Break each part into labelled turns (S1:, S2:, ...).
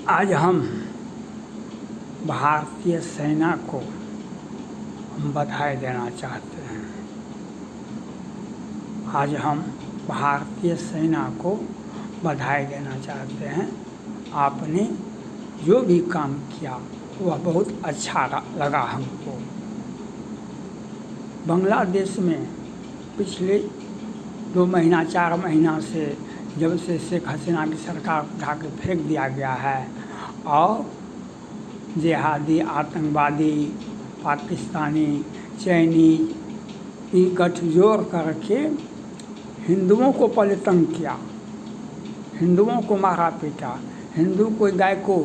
S1: आज हम भारतीय सेना को हम बधाई देना चाहते हैं। आज हम भारतीय सेना को बधाई देना चाहते हैं। आपने जो भी काम किया वह बहुत अच्छा लगा हमको। बांग्लादेश में पिछले 2 महीना 4 महीना से जब से शेख हसीना की सरकार उठा के फेंक दिया गया है और जिहादी आतंकवादी पाकिस्तानी चाइनीज गठजोड़ करके हिंदुओं को पहले तंग किया, हिंदुओं को मारा पीटा। हिंदू कोई गाय को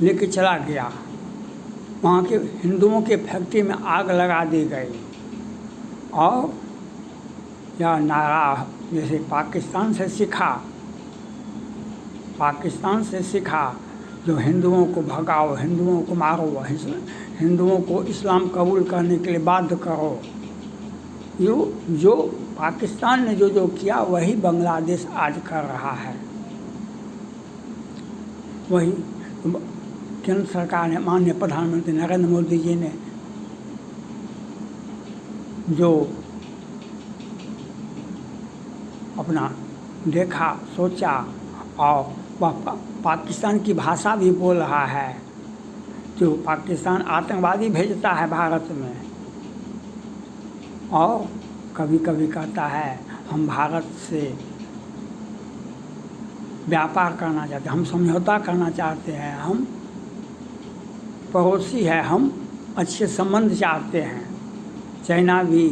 S1: लेके चला गया, वहाँ के हिंदुओं के फैक्ट्री में आग लगा दी गई। और यह नारा जैसे पाकिस्तान से सीखा जो हिंदुओं को भगाओ, हिंदुओं को मारो, हिंदुओं को इस्लाम कबूल करने के लिए बाध्य करो। जो पाकिस्तान ने जो किया वही बांग्लादेश आज कर रहा है। वही केंद्र सरकार ने, माननीय प्रधानमंत्री नरेंद्र मोदी जी ने जो अपना देखा सोचा और वह पाकिस्तान की भाषा भी बोल रहा है। जो पाकिस्तान आतंकवादी भेजता है भारत में और कभी कभी कहता है हम भारत से व्यापार करना चाहते हैं, हम समझौता करना चाहते हैं, हम पड़ोसी है, हम अच्छे संबंध चाहते हैं। चाइना भी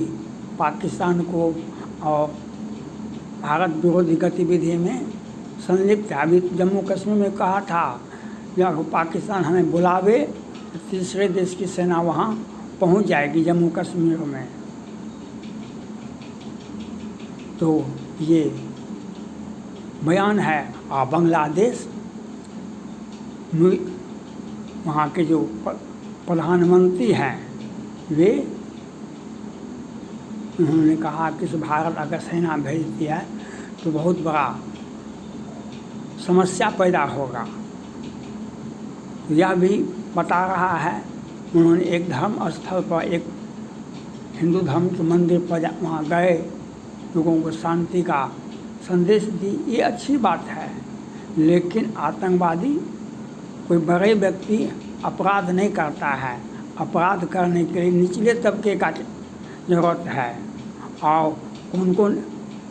S1: पाकिस्तान को और भारत विरोधी गतिविधि में संलिप्त है। अभी जम्मू कश्मीर में कहा था जब पाकिस्तान हमें बुलावे तो तीसरे देश की सेना वहाँ पहुँच जाएगी जम्मू कश्मीर में। तो ये बयान है। और बांग्लादेश वहाँ के जो प्रधानमंत्री हैं वे उन्होंने कहा कि भारत अगर सेना भेजती है तो बहुत बड़ा समस्या पैदा होगा। यह भी बता रहा है। उन्होंने एक धर्म स्थल पर, एक हिंदू धर्म के मंदिर पर वहाँ गए, लोगों को शांति का संदेश दी। ये अच्छी बात है, लेकिन आतंकवादी कोई बड़े व्यक्ति अपराध नहीं करता है। अपराध करने के लिए निचले तबके का ज़रूरत है। और कौन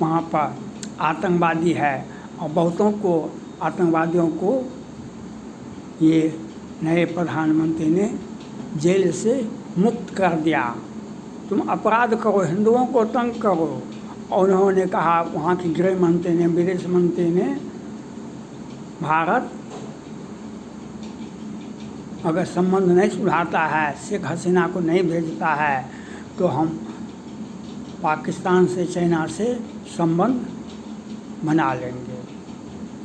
S1: वहाँ पर आतंकवादी है और बहुतों को आतंकवादियों को ये नए प्रधानमंत्री ने जेल से मुक्त कर दिया। तुम अपराध करो, हिंदुओं को तंग करो। और उन्होंने कहा, वहाँ की गृह मंत्री ने, विदेश मंत्री ने, भारत अगर संबंध नहीं सुधारता है, शेख हसीना को नहीं भेजता है तो हम पाकिस्तान से, चाइना से संबंध बना लेंगे।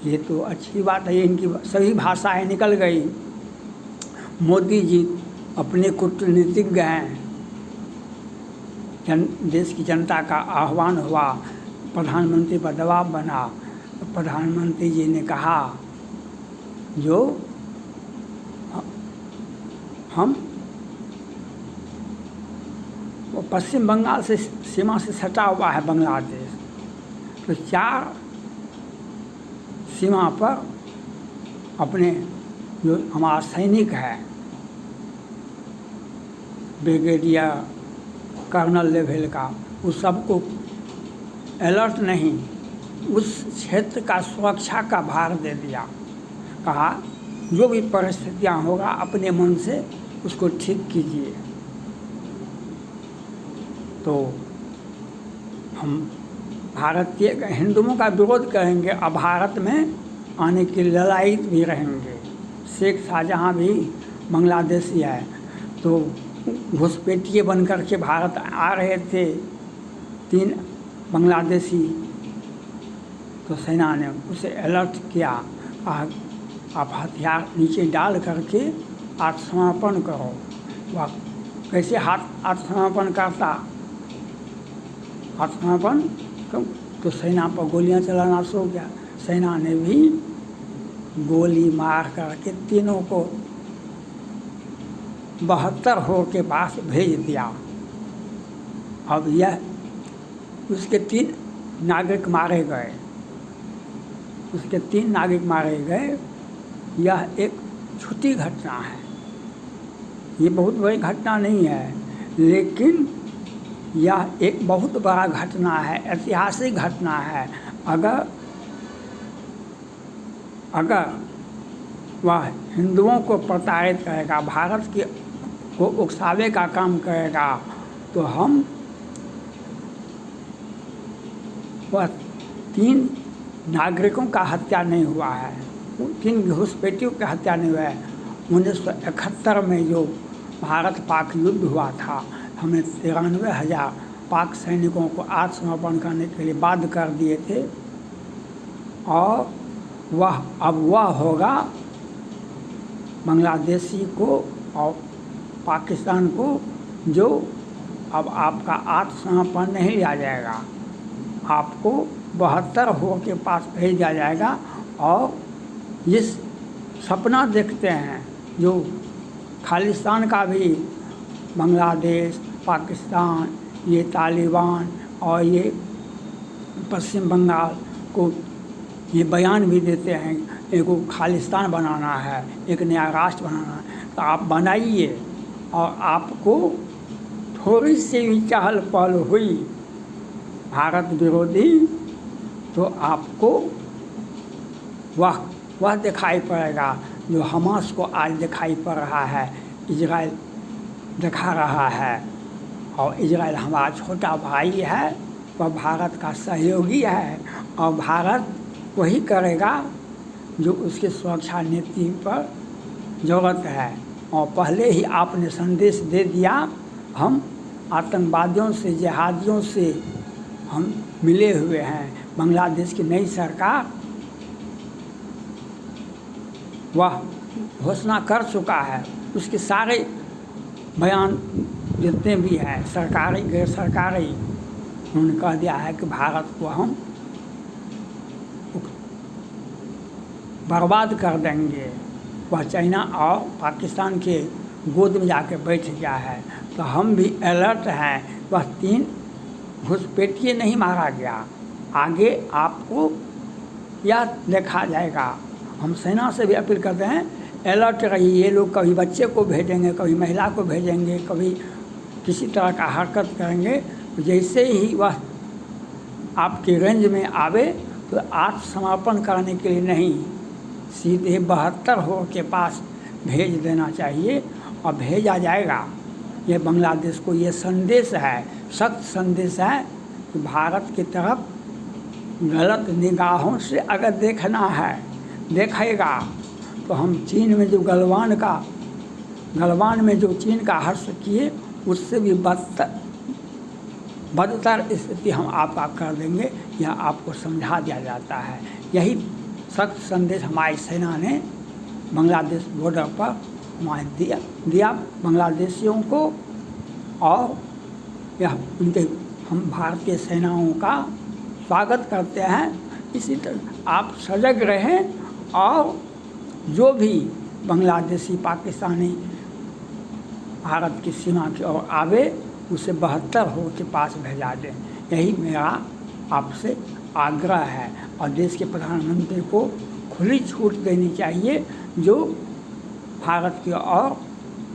S1: ये तो अच्छी बात है। इनकी सभी भाषाएं निकल गई। मोदी जी अपने कूटनीतिज्ञ हैं। देश की जनता का आह्वान हुआ, प्रधानमंत्री पर दबाव बना तो प्रधानमंत्री जी ने कहा जो हम वो पश्चिम बंगाल से सीमा से सटा हुआ है बांग्लादेश, तो 4 सीमा पर अपने जो हमारा सैनिक है, ब्रिगेडियर कर्नल लेवल का, उस सबको अलर्ट नहीं, उस क्षेत्र का सुरक्षा का भार दे दिया। कहा जो भी परिस्थितियाँ होगा अपने मन से उसको ठीक कीजिए। तो हम भारतीय हिंदुओं का विरोध करेंगे और भारत में आने की लड़ाई भी रहेंगे। शेख शाहजहाँ भी बांग्लादेशी है, तो घुसपैठिए बन कर के भारत आ रहे थे 3 बांग्लादेशी, तो सेना ने उसे अलर्ट किया, आप हथियार नीचे डाल करके आत्मसमर्पण करो। वह कैसे आत्मसमर्पण करता? आत्मसमर्पण तो सेना पर गोलियां चलाना शुरू किया। सेना ने भी गोली मार करके तीनों को 72 हो के पास भेज दिया। अब यह उसके 3 नागरिक मारे गए, उसके 3 नागरिक मारे गए। यह एक छोटी घटना है, ये बहुत बड़ी घटना नहीं है, लेकिन यह एक बहुत बड़ा घटना है, ऐतिहासिक घटना है। अगर वह हिंदुओं को प्रताड़ित करेगा, भारत को उकसावे का काम करेगा, तो हम वह 3 नागरिकों का हत्या नहीं हुआ है, 3 घुसपैठियों की हत्या नहीं हुआ है। 1971 में जो भारत पाक युद्ध हुआ था, हमने 93,000 पाक सैनिकों को आत्मसमर्पण करने के लिए बाध्य कर दिए थे। और वह होगा बांग्लादेशी को और पाकिस्तान को, जो अब आपका आत्मसमर्पण नहीं लिया जाएगा, आपको 72 हो के पास भेज दिया जाएगा। और जिस सपना देखते हैं जो खालिस्तान का भी, बांग्लादेश, पाकिस्तान, ये तालिबान और ये पश्चिम बंगाल को ये बयान भी देते हैं, एक को खालिस्तान बनाना है, एक नया राष्ट्र बनाना है, तो आप बनाइए। और आपको थोड़ी सी भी चहल पहल हुई भारत विरोधी, तो आपको वह दिखाई पड़ेगा जो हमास को आज दिखाई पड़ रहा है, इजराइल दिखा रहा है। और इजराइल हमारा छोटा भाई है, वह भारत का सहयोगी है, और भारत वही करेगा जो उसकी सुरक्षा नीति पर ज़रूरत है। और पहले ही आपने संदेश दे दिया, हम आतंकवादियों से, जिहादियों से हम मिले हुए हैं। बांग्लादेश की नई सरकार वह घोषणा कर चुका है, उसके सारे बयान जितने भी हैं, सरकारी गैर सरकारी, उन्होंने कह दिया है कि भारत को हम बर्बाद कर देंगे। वह चाइना और पाकिस्तान के गोद में जाके बैठ गया है। तो हम भी अलर्ट हैं, वह 3 घुसपैठिए नहीं मारा गया, आगे आपको यह देखा जाएगा। हम सेना से भी अपील करते हैं, अलर्ट रहिए। ये लोग कभी बच्चे को भेजेंगे, कभी महिला को भेजेंगे, कभी किसी तरह का हरकत करेंगे। जैसे ही वह आपके रेंज में आवे, तो आत्मसमर्पण करने के लिए नहीं, सीधे 72 हो के पास भेज देना चाहिए, और भेजा जाएगा। ये बांग्लादेश को ये संदेश है, सख्त संदेश है कि भारत की तरफ गलत निगाहों से अगर देखना है, देखेगा, तो हम चीन में जो गलवान में जो चीन का हर्ष किए, उससे भी बदतर स्थिति हम आपका कर देंगे, यह आपको समझा दिया जाता है। यही सख्त संदेश हमारी सेना ने बांग्लादेश बॉर्डर पर हमारे दिया बांग्लादेशियों को। और यह हम भारतीय सेनाओं का स्वागत करते हैं। इसी तरह आप सजग रहें, और जो भी बांग्लादेशी पाकिस्तानी भारत की सीमा की ओर आवे, उसे 72 हो के पास भेजा दें। यही मेरा आपसे आग्रह है। और देश के प्रधानमंत्री को खुली छूट देनी चाहिए, जो भारत की ओर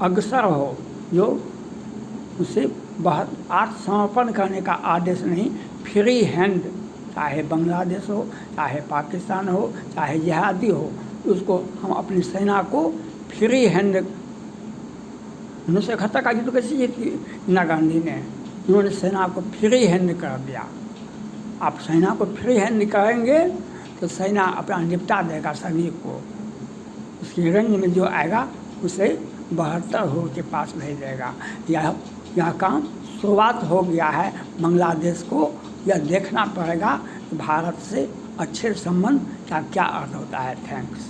S1: अग्रसर हो, जो उसे आत्मसमर्पण करने का आदेश नहीं, फ्री हैंड, चाहे बांग्लादेश हो, चाहे पाकिस्तान हो, चाहे जिहादी हो, उसको हम अपनी सेना को फ्री हैंड। 1971 का युद्ध कैसे जीती इंदिरा गांधी ने, उन्होंने सेना को फ्री हैंड कर दिया। आप सेना को फ्री हैंड करेंगे तो सेना अपना निपटा देगा सभी को, उसकी रेंज में जो आएगा उसे 72 हो के पास भेज देगा। यह काम शुरुआत हो गया है। बांग्लादेश को यह देखना पड़ेगा कि भारत से अच्छे संबंध का क्या अर्थ होता है। थैंक्स।